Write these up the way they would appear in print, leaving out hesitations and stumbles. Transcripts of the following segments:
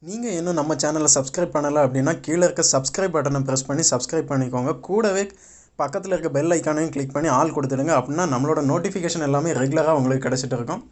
நீங்கள் இன்னும் நம்ம சேனலை சப்ஸ்கிரைப் பண்ணலை அப்படின்னா கீழே இருக்க சப்ஸ்கிரைப் பட்டனை ப்ரெஸ் பண்ணி சப்ஸ்கிரைப் பண்ணிக்கோங்க. கூடவே பக்கத்தில் இருக்க பெல் ஐக்கானையும் கிளிக் பண்ணி ஆல் கொடுத்துடுங்க. அப்படின்னா நம்மளோட நோட்டிஃபிகேஷன் எல்லாமே ரெகுலராக உங்களுக்கு கிடச்சிட்டு இருக்கும்.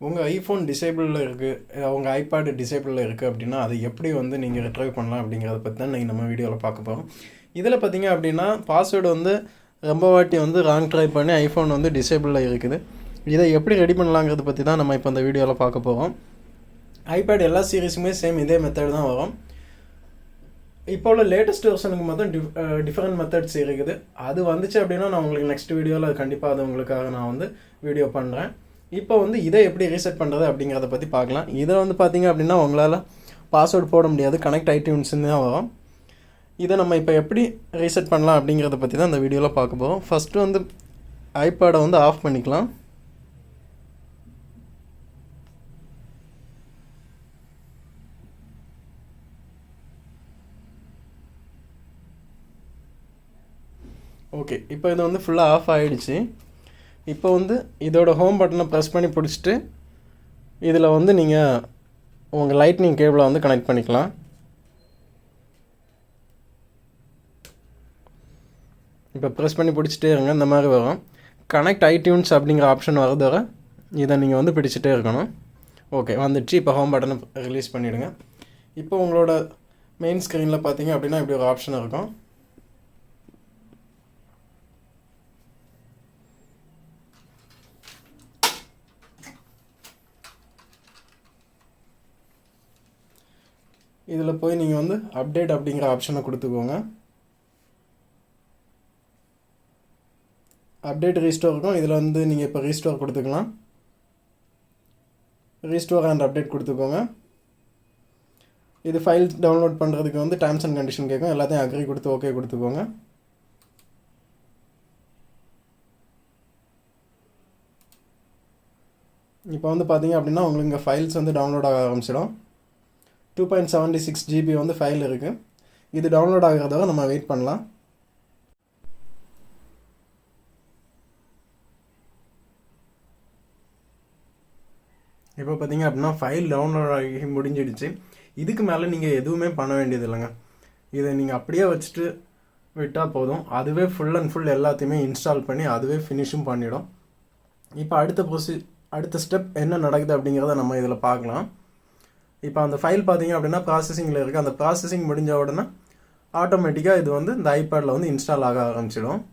உங்கள் ஐஃபோன் டிசேபிளில் இருக்குது, உங்கள் ஐபேட் டிசேபிளில் இருக்குது அப்படின்னா அதை எப்படி நீங்கள் ரிட்ரைவ் பண்ணலாம் அப்படிங்கிறத பற்றி தான் நம்ம வீடியோவில் பார்க்க போகிறோம். இதில் பார்த்தீங்க அப்படின்னா பாஸ்வேர்டு ரொம்ப வாட்டி ராங் ட்ரை பண்ணி ஐஃபோன் டிசேபிளில் இருக்குது. இதை எப்படி ரெடி பண்ணலாங்கிறத பற்றி தான் நம்ம இப்போ இந்த வீடியோவில் பார்க்க போகிறோம். ஐபேட் எல்லா சீரீஸுமே சேம் இதே மெத்தட் தான் வரும். இப்போ உள்ள லேட்டஸ்ட் வெர்ஷனுக்கு மட்டும் டிஃப்ரெண்ட் மெத்தட்ஸ் இருக்குது. அது வந்துச்சு அப்படின்னா நான் உங்களுக்கு நெக்ஸ்ட் வீடியோவில் கண்டிப்பாக அது உங்களுக்காக நான் வீடியோ பண்ணுறேன். இப்போ இதை எப்படி ரீசெட் பண்ணுறது அப்படிங்கிறத பற்றி பார்க்கலாம். இதை பார்த்தீங்க அப்படின்னா உங்களால் பாஸ்வேர்டு போட முடியாது, கனெக்ட் ஐடியூன்ஸ்ன்னு தான் வரும். இதை நம்ம இப்போ எப்படி ரீசெட் பண்ணலாம் அப்படிங்கிறத பற்றி தான் இந்த வீடியோவில் பார்க்க போகிறோம். ஃபஸ்ட்டு ஐபேடை ஆஃப் பண்ணிக்கலாம். ஓகே, இப்போ இது ஃபுல்லாக ஆஃப் ஆகிடுச்சு. இப்போ இதோட ஹோம் பட்டனை ப்ரெஸ் பண்ணி பிடிச்சிட்டு இதில் நீங்கள் உங்கள் லைட்னிங் கேபிளை கனெக்ட் பண்ணிக்கலாம். இப்போ ப்ரெஸ் பண்ணி பிடிச்சிட்டே இருங்க, இந்த மாதிரி வரும். கனெக்ட் ஐடியூன்ஸ் அப்படிங்கிற ஆப்ஷன் வரது வர இதை நீங்கள் பிடிச்சிட்டே இருக்கணும். ஓகே, வந்துடுச்சு. இப்போ ஹோம் பட்டனை ரிலீஸ் பண்ணிவிடுங்க. இப்போ உங்களோட மெயின் ஸ்க்ரீனில் பார்த்தீங்க அப்படின்னா இப்படி ஒரு ஆப்ஷன் இருக்கும். இதில் போய் நீங்கள் அப்டேட் அப்படிங்கிற ஆப்ஷனை கொடுத்துக்கோங்க. அப்டேட் ரீஸ்டோர் இருக்கும். இதில் நீங்கள் இப்போ ரீஸ்டோர் கொடுத்துக்கலாம். ரீஸ்டோர் அண்ட் அப்டேட் கொடுத்துக்கோங்க. இது ஃபைல் டவுன்லோட் பண்ணுறதுக்கு டேர்ம்ஸ் அண்ட் கண்டிஷன் கேட்கும். எல்லாத்தையும் அக்ரி கொடுத்து ஓகே கொடுத்துக்கோங்க. இப்போ பார்த்தீங்க அப்படின்னா உங்களுக்கு இங்கே ஃபைல்ஸ் டவுன்லோட் ஆக ஆரம்பிச்சிடும். 2.76 GB ஃபைல் இருக்குது. இது டவுன்லோட் ஆகிறத நம்ம வெயிட் பண்ணலாம். இப்போ பார்த்தீங்க அப்படின்னா ஃபைல் டவுன்லோட் ஆகி முடிஞ்சிடுச்சு. இதுக்கு மேலே நீங்கள் எதுவுமே பண்ண வேண்டியது இல்லைங்க. இதை நீங்கள் அப்படியே வச்சுட்டு விட்டால் போதும். அதுவே ஃபுல் அண்ட் ஃபுல் எல்லாத்தையுமே இன்ஸ்டால் பண்ணி அதுவே ஃபினிஷும் பண்ணிடும். இப்போ அடுத்த ஸ்டெப் என்ன நடக்குது அப்படிங்கிறத நம்ம இதில் பார்க்கலாம். இப்போ அந்த ஃபைல் பார்த்தீங்க அப்படின்னா ப்ராசஸிங்கில் இருக்குது. அந்த ப்ராசஸிங் முடிஞ்ச உடனே ஆட்டோமேட்டிக்காக இது இந்த ஐபேடில் இன்ஸ்டால் ஆக ஆரம்பிச்சிடும்.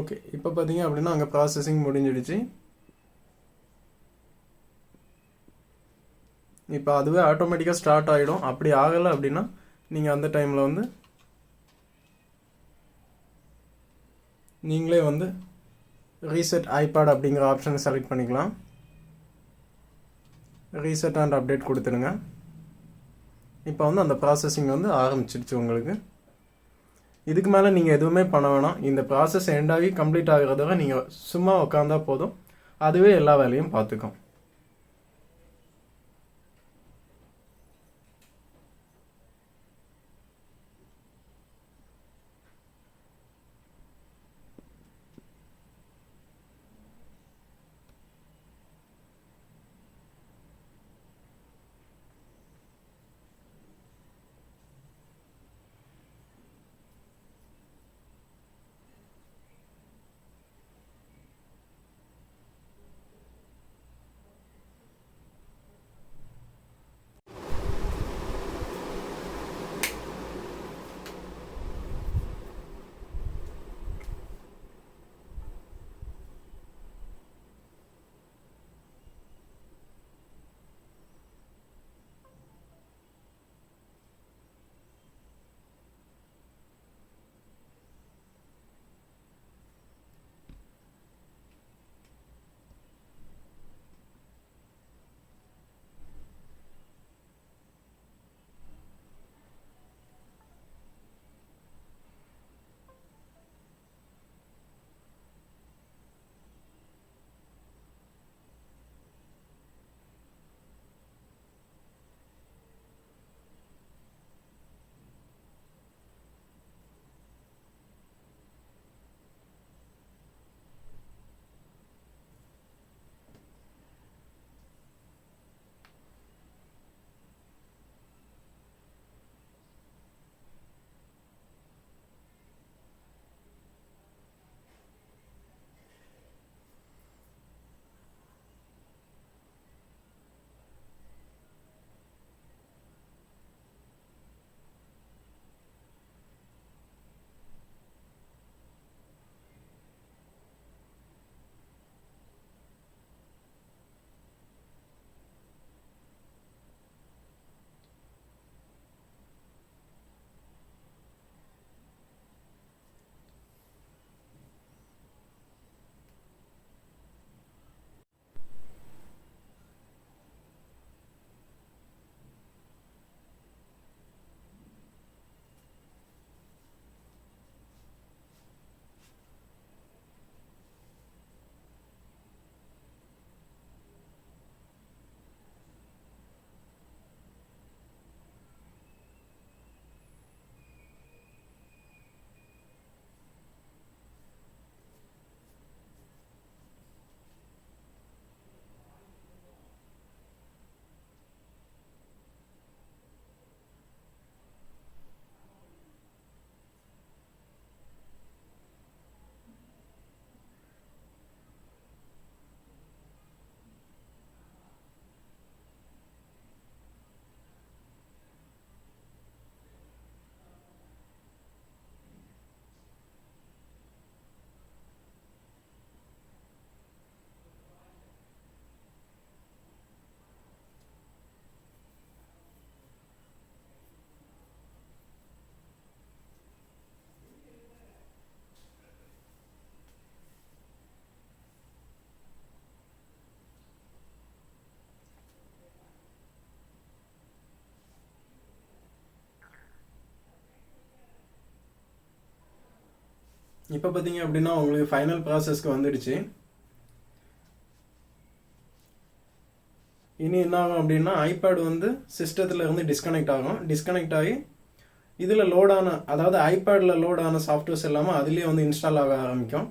ஓகே, இப்போ பார்த்தீங்க அப்படின்னா அங்கே ப்ராசஸிங் முடிஞ்சிடுச்சு. இப்போ அதுவே ஆட்டோமேட்டிக்காக ஸ்டார்ட் ஆகிடும். அப்படி ஆகலை அப்படின்னா நீங்கள் அந்த டைமில் நீங்களே ரீசெட் ஐபேட் அப்படிங்கிற ஆப்ஷனை செலக்ட் பண்ணிக்கலாம். ரீசெட் அண்ட் அப்டேட் கொடுத்துடுங்க. இப்போ அந்த ப்ராசஸிங் ஆரம்பிச்சிடுச்சு உங்களுக்கு. இதுக்கு மேலே நீங்கள் எதுவுமே பண்ண வேணாம். இந்த ப்ராசஸ் எண்டாகி கம்ப்ளீட் ஆகிறத நீங்கள் சும்மா உட்காந்தா போதும். அதுவே எல்லா வேலையும் பார்த்துக்கும். இப்போ பார்த்தீங்க அப்படின்னா உங்களுக்கு ஃபைனல் ப்ராசஸ்க்கு வந்துடுச்சு. இனி என்ன ஆகும் அப்படின்னா ஐபேட் வந்து சிஸ்டத்தில் இருந்து டிஸ்கனெக்ட் ஆகும். டிஸ்கனெக்ட் ஆகி இதில் லோடான, அதாவது ஐபேடில் லோடான சாஃப்ட்வேர்ஸ் எல்லாமே அதுலேயே வந்து இன்ஸ்டால் ஆக ஆரம்பிக்கும்.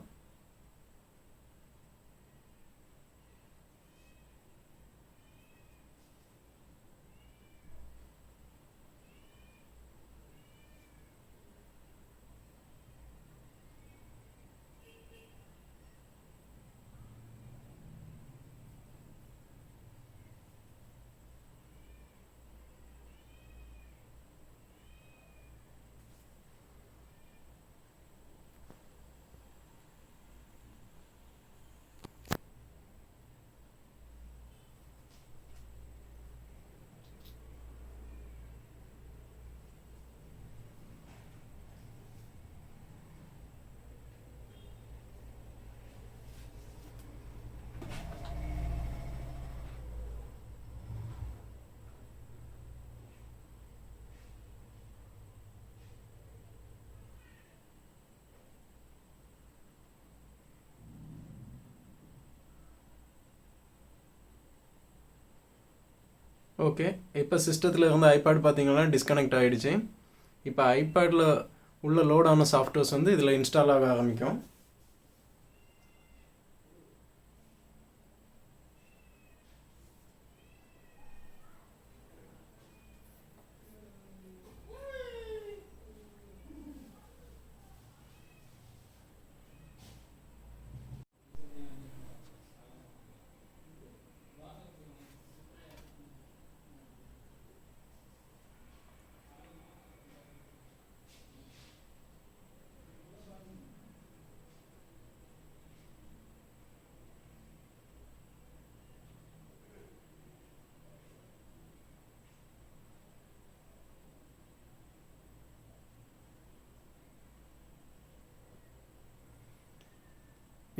ஓகே, இப்போ சிஸ்டத்தில் இருந்து ஐபேட் பார்த்தீங்கன்னா டிஸ்கனெக்ட் ஆகிடுச்சு. இப்போ ஐபேடில் உள்ள லோடான சாஃப்ட்வேர்ஸ் வந்து இதில் இன்ஸ்டால் ஆக ஆரம்பிக்கும்.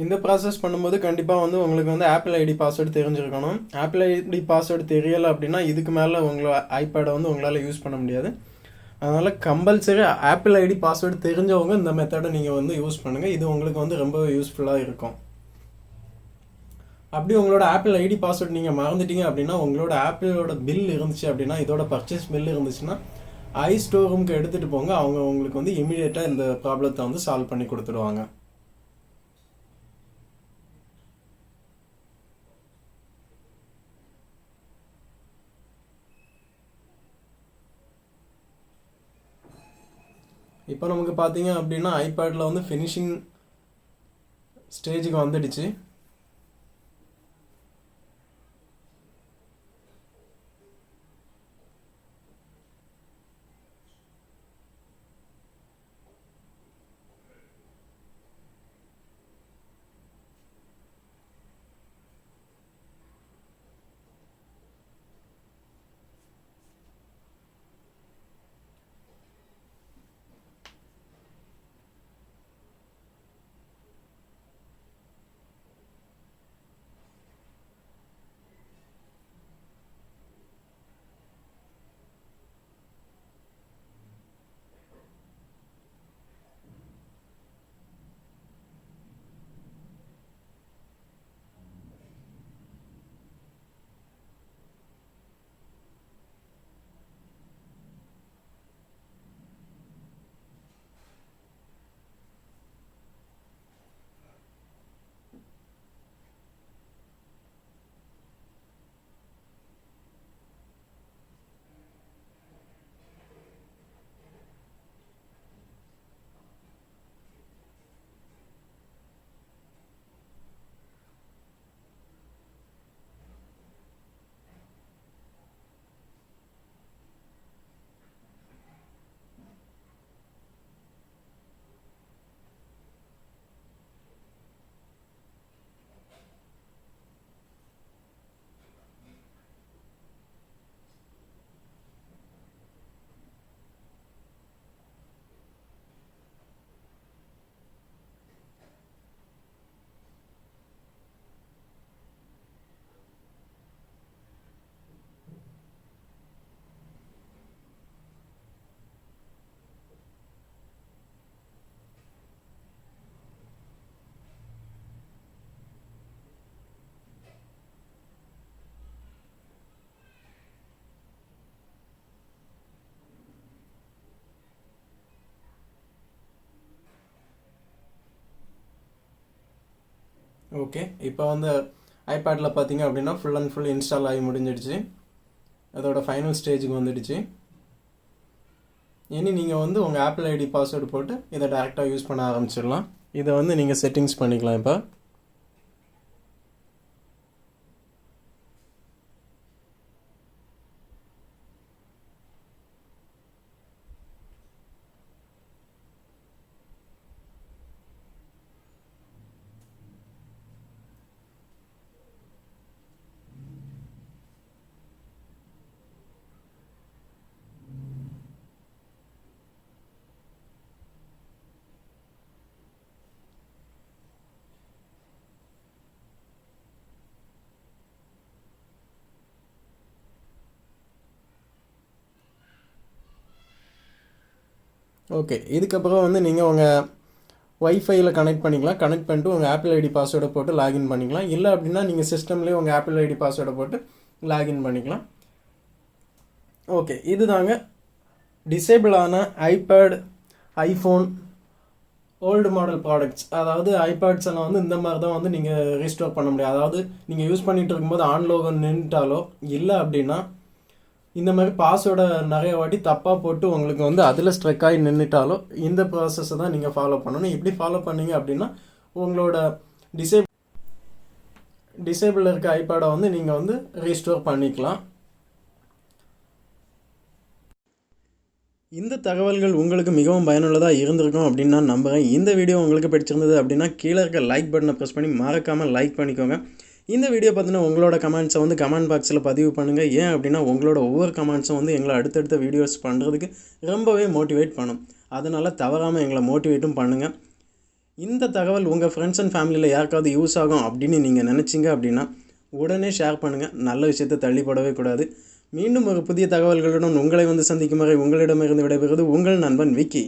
இந்த ப்ராசஸ் பண்ணும்போது கண்டிப்பாக வந்து உங்களுக்கு வந்து ஆப்பிள் ஐடி பாஸ்வேர்டு தெரிஞ்சிருக்கணும். ஆப்பிள் ஐடி பாஸ்வேர்டு தெரியலை அப்படின்னா இதுக்கு மேலே உங்களை ஐபேடை வந்து உங்களால் யூஸ் பண்ண முடியாது. அதனால் கம்பல்சரி ஆப்பிள் ஐடி பாஸ்வேர்டு தெரிஞ்சவங்க இந்த மெத்தடை நீங்கள் வந்து யூஸ் பண்ணுங்கள். இது உங்களுக்கு வந்து ரொம்ப யூஸ்ஃபுல்லாக இருக்கும். அப்படி உங்களோட ஆப்பிள் ஐடி பாஸ்வேர்டு நீங்கள் மறந்துட்டீங்க அப்படின்னா உங்களோட ஆப்பிளோட பில் இருந்துச்சு அப்படின்னா, இதோட பர்ச்சேஸ் பில் இருந்துச்சுன்னா ஸ்டோர் ரூமுக்கு எடுத்துகிட்டு போங்க. அவங்க உங்களுக்கு வந்து இமீடியட்டாக இந்த ப்ராப்ளத்தை வந்து சால்வ் பண்ணி கொடுத்துடுவாங்க. இப்போ நமக்கு பார்த்தீங்க அப்படின்னா ஐபேடில் வந்து ஃபினிஷிங் ஸ்டேஜுக்கு வந்துடுச்சு. ஓகே, இப்போ வந்து ஐபேடில் பார்த்தீங்க அப்படின்னா ஃபுல் அண்ட் ஃபுல் இன்ஸ்டால் ஆகி முடிஞ்சிடுச்சு. அதோட ஃபைனல் ஸ்டேஜுக்கு வந்துடுச்சு. இனி நீங்கள் வந்து உங்கள் ஆப்பிள் ஐடி பாஸ்வேர்டு போட்டு இதை டேரெக்டாக யூஸ் பண்ண ஆரம்பிச்சிடலாம். இதை வந்து நீங்கள் செட்டிங்ஸ் பண்ணிக்கலாம். இப்போ ஓகே, இதுக்கப்புறம் வந்து நீங்கள் உங்கள் ஒய்ஃபையில் கனெக்ட் பண்ணிக்கலாம். கனெக்ட் பண்ணிட்டு உங்கள் ஆப்பிள் ஐடி பாஸ்வேர்டை போட்டு லாகின் பண்ணிக்கலாம். இல்லை அப்படின்னா நீங்கள் சிஸ்டம்லேயே உங்கள் ஆப்பிள் ஐடி பாஸ்வேர்டை போட்டு லாகின் பண்ணிக்கலாம். ஓகே, இது தாங்க டிசேபிள் ஆன iPad, iPhone old model products. அதாவது ஐபேட்ஸ் எல்லாம் வந்து இந்த மாதிரி தான் வந்து நீங்கள் ரீஸ்டோர் பண்ண முடியாது. அதாவது நீங்கள் யூஸ் பண்ணிகிட்டு இருக்கும்போது ஆன் லோகோ நின்றுட்டாலோ இல்லை அப்படின்னா இந்த மாதிரி பாஸ்வேர்டை நிறைய வாட்டி தப்பாக போட்டு உங்களுக்கு வந்து அதில் ஸ்ட்ரெக் ஆகி நின்றுட்டாலோ இந்த ப்ராசஸை தான் நீங்கள் ஃபாலோ பண்ணணும். இப்படி ஃபாலோ பண்ணீங்க அப்படின்னா உங்களோட டிசேபிள் இருக்க ஐபேடை வந்து நீங்கள் வந்து ரீஸ்டோர் பண்ணிக்கலாம். இந்த தகவல்கள் உங்களுக்கு மிகவும் பயனுள்ளதாக இருந்திருக்கும் அப்படின்னு நான் நம்புகிறேன். இந்த வீடியோ உங்களுக்கு பிடிச்சிருந்தது அப்படின்னா கீழே இருக்க லைக் பட்டனை ப்ரெஸ் பண்ணி மறக்காமல் லைக் பண்ணிக்கோங்க. இந்த வீடியோ பார்த்தீங்கன்னா உங்களோட கமெண்ட்ஸை வந்து கமெண்ட் பாக்ஸில் பதிவு பண்ணுங்கள். ஏன் அப்படின்னா உங்களோட ஒவ்வொரு கமெண்ட்ஸும் வந்து எங்களை அடுத்தடுத்த வீடியோஸ் பண்ணுறதுக்கு ரொம்பவே மோட்டிவேட் பண்ணும். அதனால் தவறாமல் எங்களை மோட்டிவேட்டும் பண்ணுங்கள். இந்த தகவல் உங்கள் ஃப்ரெண்ட்ஸ் அண்ட் ஃபேமிலியில் யாருக்காவது யூஸ் ஆகும் அப்படின்னு நீங்கள் நினச்சிங்க அப்படின்னா உடனே ஷேர் பண்ணுங்கள். நல்ல விஷயத்தை தள்ளிப்படவே கூடாது. மீண்டும் ஒரு புதிய தகவல்களுடன் உங்களை வந்து சந்திக்கும் வரை உங்களிடமிருந்து விடைபெறுவது உங்கள் நண்பன் விக்கி.